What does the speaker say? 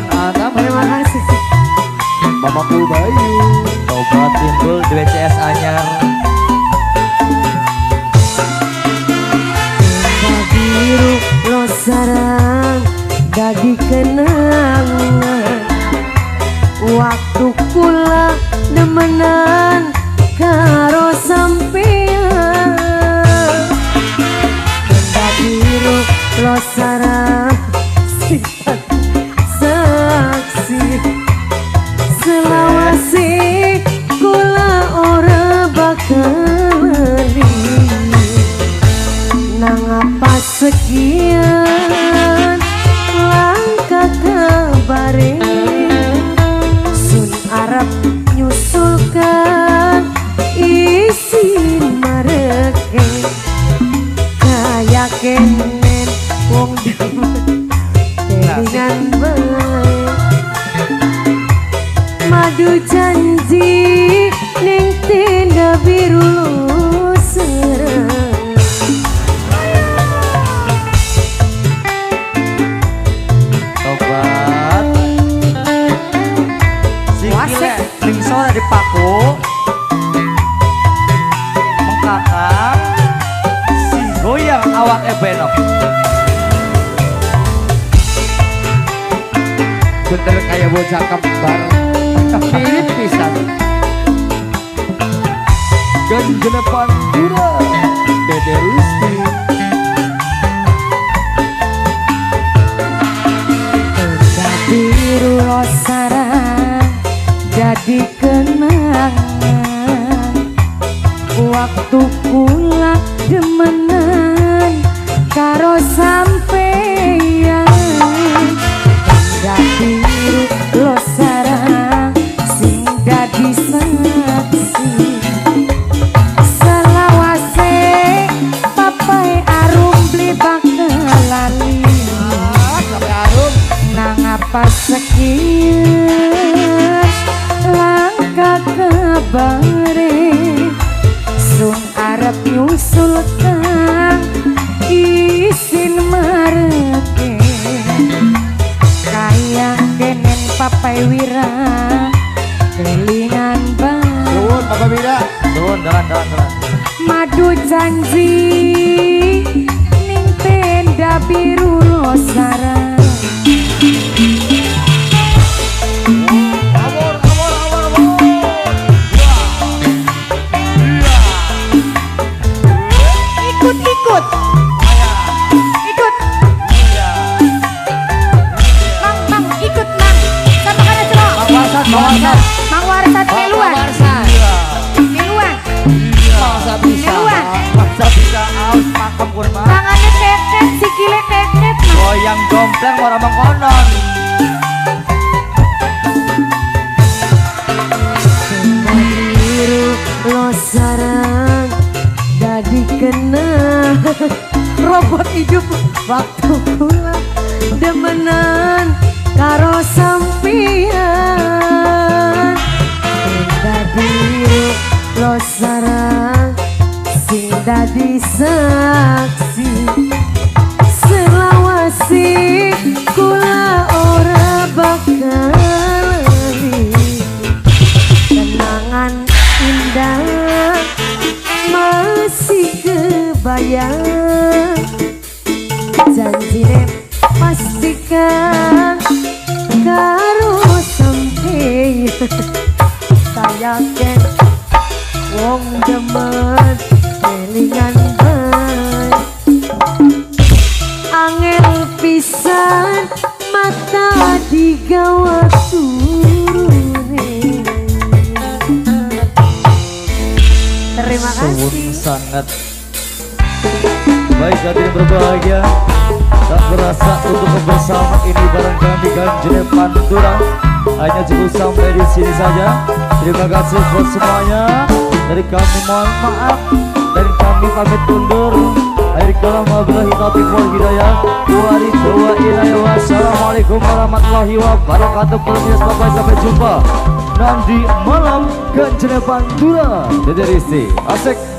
Adam. Terima kasih. Mamaku Bayu. Tobat timbul di WCS Anyar. Biru lo sarang dadi kenangan waktu kula demenan karo sampean. Biru lo sarang sifat saksi selawase kula ora bakal nang apa sekian langkah kabare sun arep nyusulkan isin mareke kaya kenen wong demen kelingan bae madu janji ning tenda biru lo serang. Ningsol dari paku mengkakak si goyang awak ebenok bener kayak bocah kembar mirip pisan ganjenepan dura Dede Rusti biru lo sarang jadi kenangan waktu kula demenan karo sampeyan. Dadi lo sarang sing dadi saksi selawase papai arum beli bakal lali sampai arum nang apa sekian langkah kabare sun arep nyusulkan isin mareke kaya kenen papai wira kelingan bae turun Papa Bida turun dalan madu janji ning tenda biru lo sarang. Mang Warsan miluan. Miluan. masa bisa aus pakem kurma Tangannya keket, sikile keket. goyang dompleng orang mengkonon Biru lo sarang dadi kenang robot hidup waktu kula demenan karo sampeyan. Biru lo sarang sing dadi saksi selawasi kula ora bakal kenangan indah masih kebayang janjine pastikan karo sampai saya ken wong demen kelingan bae angel pisan mata digawa turune. Terima kasih sangat baik hadirin berbahagia tak berasa untuk bersama ini bareng kami Ganjil Pantura hanya cukup sampai di sini saja. Terima kasih buat semuanya. Dari kami mohon maaf, dari kami pamit undur. Akhir kalam wabillahi taufiq wal hidayah. Wassalamualaikum warahmatullahi wabarakatuh. Sampai jumpa nanti malam Ganjil Pantura. Dede Risti asik.